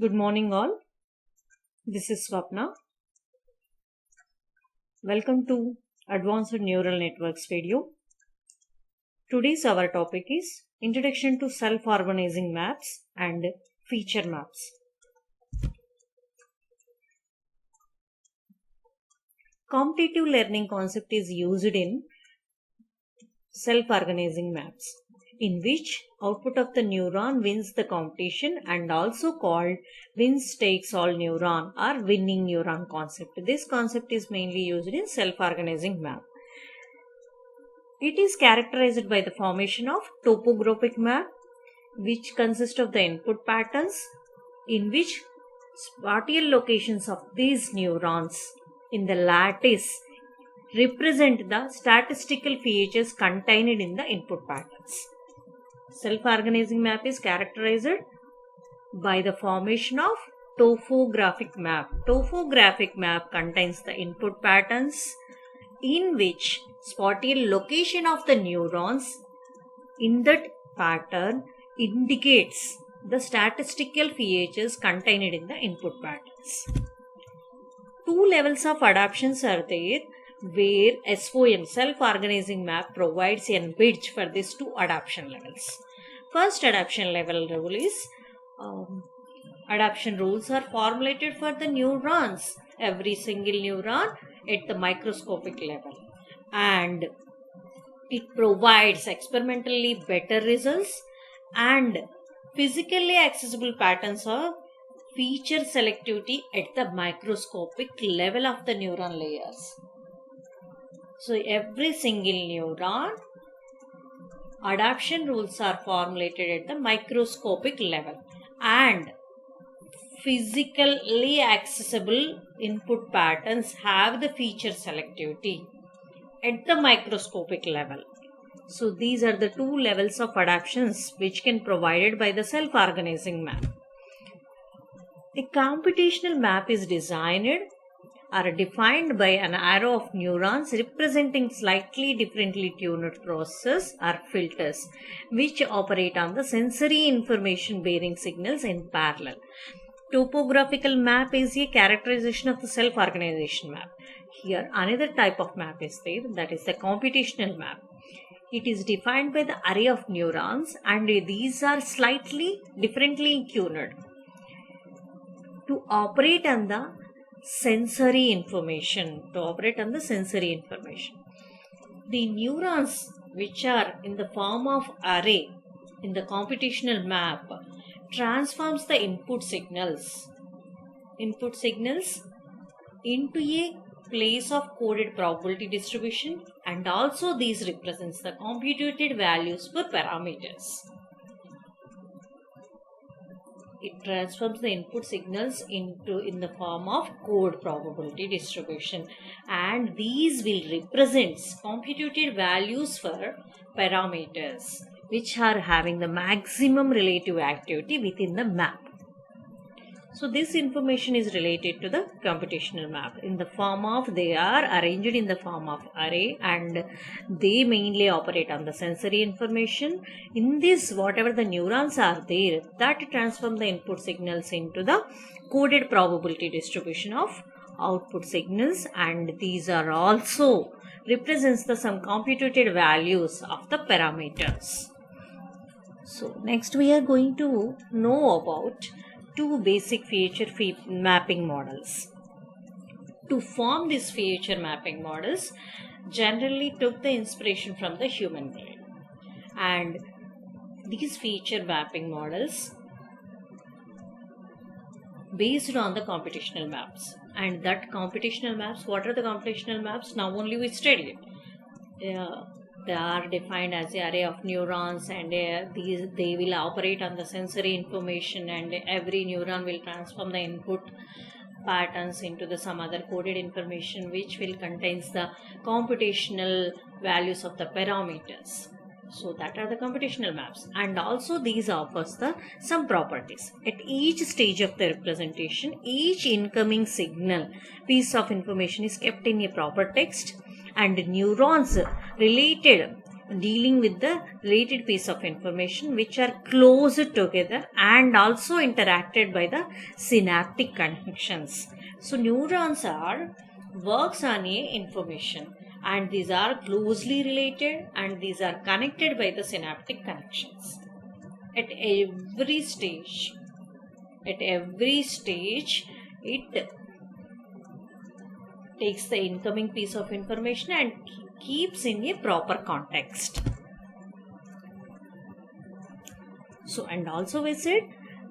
Good morning, all. This is Swapna. Welcome to Advanced Neural Networks video. Today's our topic is Introduction to Self-Organizing Maps and Feature Maps. Competitive learning concept is used in self-organizing maps, in which output of the neuron wins the competition and also called wins takes all neuron or winning neuron concept. This concept is mainly used in self-organizing map. It is characterized by the formation of topographic map, which consists of the input patterns in which spatial locations of these neurons in the lattice represent the statistical features contained in the input patterns. Self-organizing map is characterized by the formation of topographic map. Topographic map contains the input patterns in which spatial location of the neurons in that pattern indicates the statistical features contained in the input patterns. Two levels of adaptations are there, where SOM, self-organizing map, provides a bridge for these two adaptation levels. First adaptation level rule is adaptation rules are formulated for the neurons, every single neuron at the microscopic level, and it provides experimentally better results and physically accessible patterns of feature selectivity at the microscopic level of the neuron layers. So every single neuron, adaptation rules are formulated at the microscopic level and physically accessible input patterns have the feature selectivity at the microscopic level. So these are the two levels of adaptations which can be provided by the self-organizing map. A computational map is designed are defined by an array of neurons representing slightly differently tuned processes or filters which operate on the sensory information bearing signals in parallel. Topographical map is a characterization of the self-organization map. Here another type of map is there, that is the computational map. It is defined by the array of neurons and these are slightly differently tuned to operate on the sensory information. The neurons which are in the form of array in the computational map transforms the input signals into a place of coded probability distribution, and also these represents the computed values for parameters. It transforms the input signals in the form of code probability distribution, and these will represent computed values for parameters which are having the maximum relative activity within the map. So this information is related to the computational map in the form of, they are arranged in the form of array and they mainly operate on the sensory information. In this, whatever the neurons are there, that transform the input signals into the coded probability distribution of output signals, and these are also represents the some computed values of the parameters. So next we are going to know about two basic feature mapping models. To form these feature mapping models, generally took the inspiration from the human brain, and these feature mapping models based on the computational maps. And that computational maps, what are the computational maps? Now only we studied it. They are defined as the array of neurons, and they will operate on the sensory information, and every neuron will transform the input patterns into the some other coded information which will contains the computational values of the parameters. So that are the computational maps, and also these offers the some properties. At each stage of the representation, each incoming signal piece of information is kept in a proper text, and neurons related dealing with the related piece of information which are close together and also interacted by the synaptic connections. So neurons are works on a information, and these are closely related and these are connected by the synaptic connections. At every stage, it takes the incoming piece of information and keeps in a proper context. So, and also we said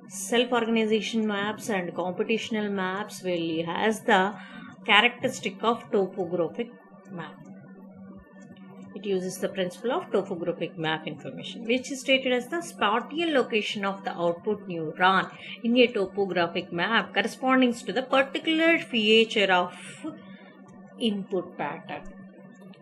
self-organization maps and computational maps will has the characteristic of topographic map. It uses the principle of topographic map information, which is stated as the spatial location of the output neuron in a topographic map corresponding to the particular feature of input pattern.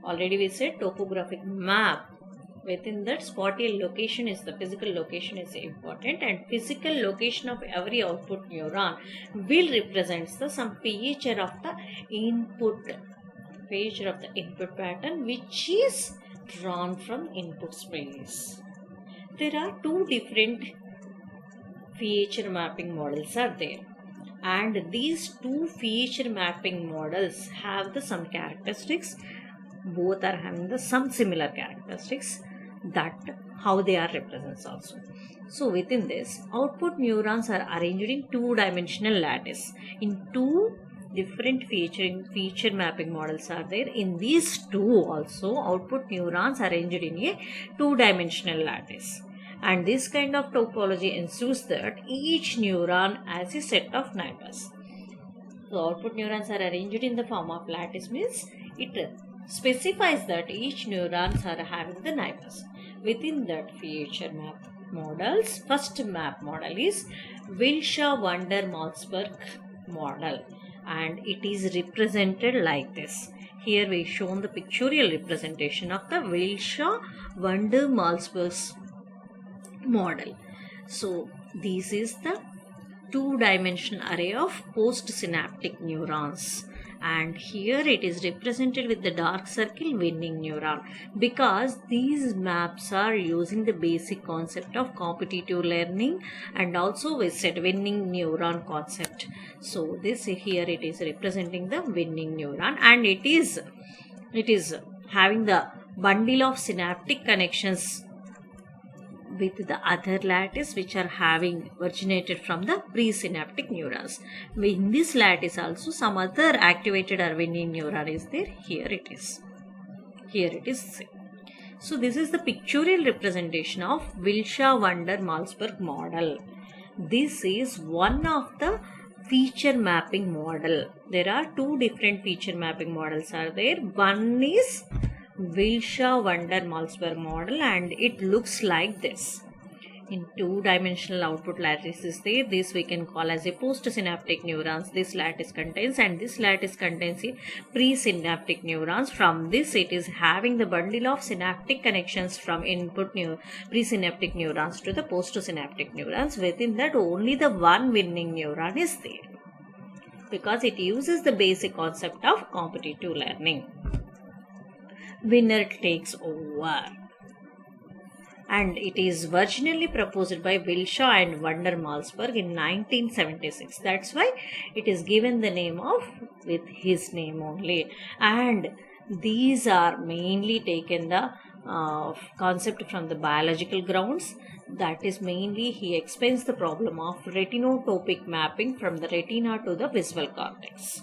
Already we said topographic map. Within that, spatial location is the physical location is important, and physical location of every output neuron will represent some feature of the input pattern which is drawn from input space. There are two different feature mapping models are there, and these two feature mapping models have some characteristics. Both are having some similar characteristics, that how they are represented also. So within this, output neurons are arranged in two-dimensional lattice. In two different feature mapping models are there. In these two also, output neurons are arranged in a two-dimensional lattice. And this kind of topology ensures that each neuron has a set of neighbors. So output neurons are arranged in the form of lattice, means it specifies that each neurons are having the neighbors. Within that feature map models, first map model is Wilshire-Wander-Malzberg model, and it is represented like this. Here we shown the pictorial representation of the Wilshire-Wander-Malzberg model. So this is the two-dimensional array of postsynaptic neurons, and here it is represented with the dark circle winning neuron, because these maps are using the basic concept of competitive learning and also we said winning neuron concept. So this here it is representing the winning neuron, and it is having the bundle of synaptic connections with the other lattice which are having originated from the presynaptic neurons. In this lattice also some other activated or winning neuron is there. Here it is. So this is the pictorial representation of Wilshire-Wander-Malzberg model. This is one of the feature mapping model. There are two different feature mapping models are there. One is Wilshire-Wander-Malzberg model, and it looks like this. In two-dimensional output lattice is there. This we can call as a postsynaptic neurons. This lattice contains, and this lattice contains a presynaptic neurons. From this it is having the bundle of synaptic connections from input presynaptic neurons to the postsynaptic neurons. Within that only the one winning neuron is there, because it uses the basic concept of competitive learning. Winner takes over, and it is originally proposed by Wilshire and Wander-Malzberg in 1976. That's why it is given the name of with his name only, and these are mainly taken the concept from the biological grounds. That is mainly he explains the problem of retinotopic mapping from the retina to the visual cortex.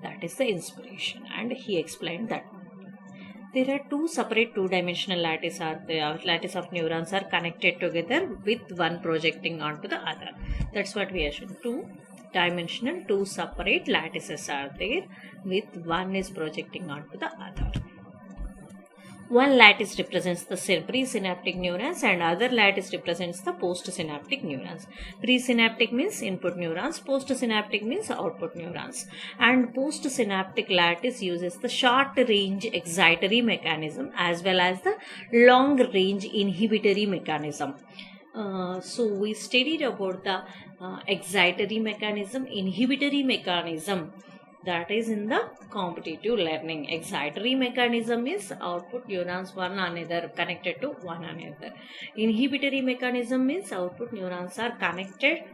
That is the inspiration, and he explained that there are two separate two-dimensional lattice of neurons are connected together with one projecting onto the other. That's what we are showing. Two-dimensional, two separate lattices are there, with one is projecting onto the other. One lattice represents the presynaptic neurons and other lattice represents the postsynaptic neurons. Presynaptic means input neurons, postsynaptic means output neurons. And postsynaptic lattice uses the short range excitatory mechanism as well as the long range inhibitory mechanism. So we studied about the excitatory mechanism, inhibitory mechanism. That is in the competitive learning. Excitatory mechanism is output neurons one another connected to one another. Inhibitory mechanism is output neurons are connecting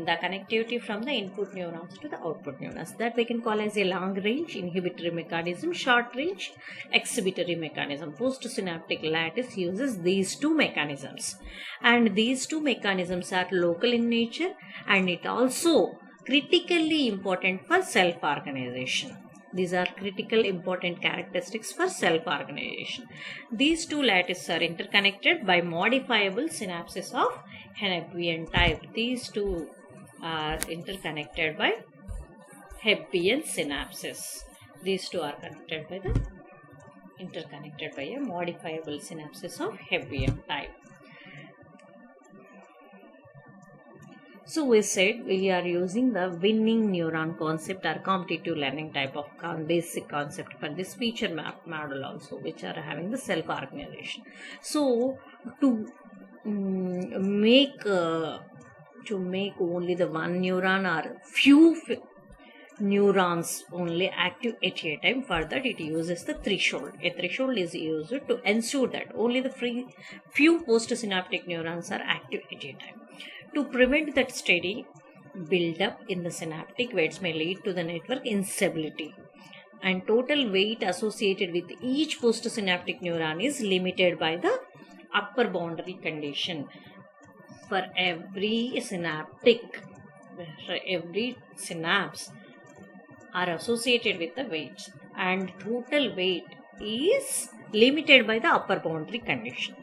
the connectivity from the input neurons to the output neurons. That we can call as a long range inhibitory mechanism, short range exhibitory mechanism. Postsynaptic lattice uses these two mechanisms, and these two mechanisms are local in nature, and it also critically important for self-organization. These are critical important characteristics for self-organization. These two lattices are interconnected by modifiable synapses of Hebbian type. These two are interconnected by Hebbian synapses. These two are interconnected by a modifiable synapses of Hebbian type. So we said we are using the winning neuron concept or competitive learning type of basic concept for this feature map model also, which are having the self-organization. So to make only the one neuron or few neurons only active at a time, for that it uses the threshold. A threshold is used to ensure that only the few postsynaptic neurons are active at a time. To prevent that steady build-up in the synaptic weights may lead to the network instability, and total weight associated with each postsynaptic neuron is limited by the upper boundary condition. For every synapse are associated with the weights, and total weight is limited by the upper boundary condition.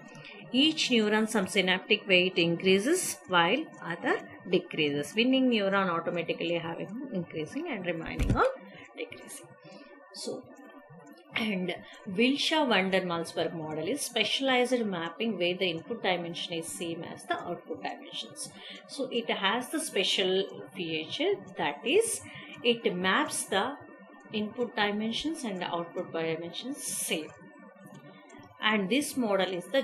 Each neuron some synaptic weight increases while other decreases. Winning neuron automatically having increasing and remaining on decreasing. So, and Wilshire-Vandermalsberg model is specialized mapping where the input dimension is same as the output dimensions. So it has the special feature, that is it maps the input dimensions and the output dimensions same. And this model is the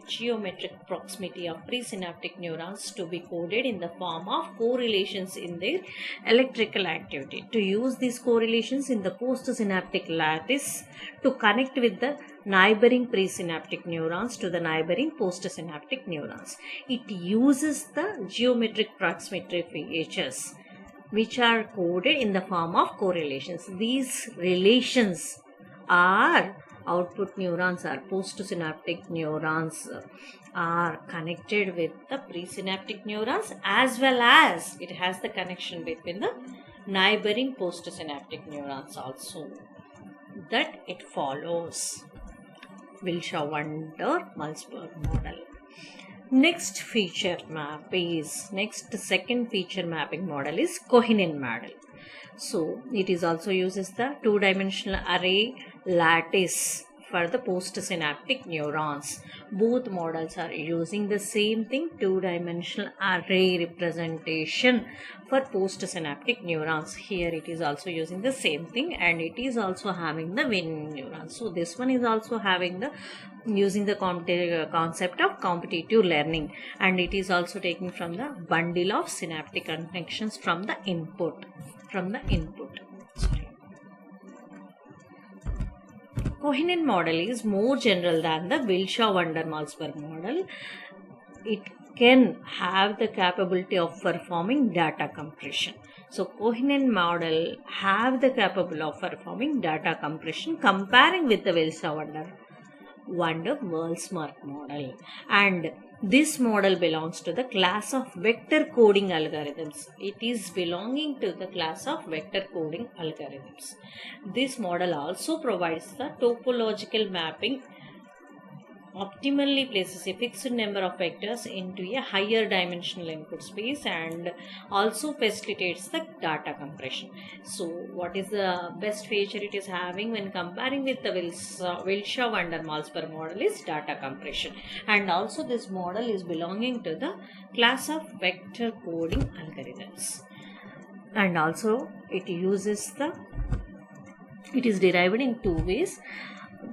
geometric proximity of presynaptic neurons to be coded in the form of correlations in their electrical activity. To use these correlations in the postsynaptic lattice to connect with the neighboring presynaptic neurons to the neighboring postsynaptic neurons. It uses the geometric proximity features which are coded in the form of correlations. These relations are output neurons or postsynaptic neurons are connected with the presynaptic neurons, as well as it has the connection between the neighboring postsynaptic neurons also. That it follows Wilshire-Vandermalsberg model. Next second feature mapping model is Koehnen model. So it is also uses the two-dimensional array lattice for the postsynaptic neurons. Both models are using the same thing, two-dimensional array representation for postsynaptic neurons. Here it is also using the same thing, and it is also having the winning neurons. So this one is also having the using the concept of competitive learning, and it is also taken from the bundle of synaptic connections from the input. Koehnen model is more general than the Wilshire-Vandermalsberg model. It can have the capability of performing data compression. So Koehnen model have the capability of performing data compression comparing with the Wilshire-Vandermalsberg model, and this model belongs to the class of vector coding algorithms. It is belonging to the class of vector coding algorithms. This model also provides the topological mapping, optimally places a fixed number of vectors into a higher dimensional input space, and also facilitates the data compression. So what is the best feature it is having when comparing with the Wilshire-Vandermalsberg model is data compression, and also this model is belonging to the class of vector coding algorithms, and also it is derived in two ways.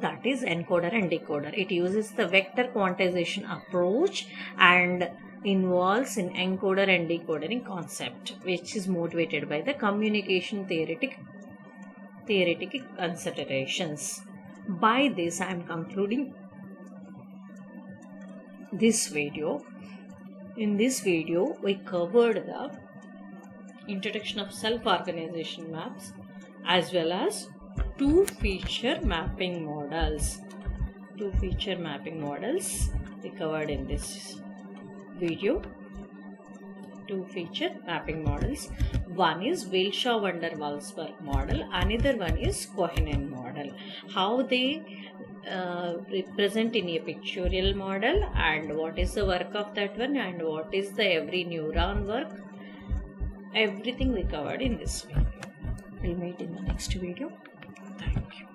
that is encoder and decoder. It uses the vector quantization approach and involves in encoder and decoding concept, which is motivated by the communication theoretic considerations. By this, I am concluding this video. In this video, we covered the introduction of self-organization maps as well as two feature mapping models. Two feature mapping models we covered in this video. Two feature mapping models. One is Wilshire-Van-der-Waals model, another one is Koenen model. How they represent in a pictorial model, and what is the work of that one, and what is the every neuron work, everything we covered in this video. We'll meet in the next video. Thank you.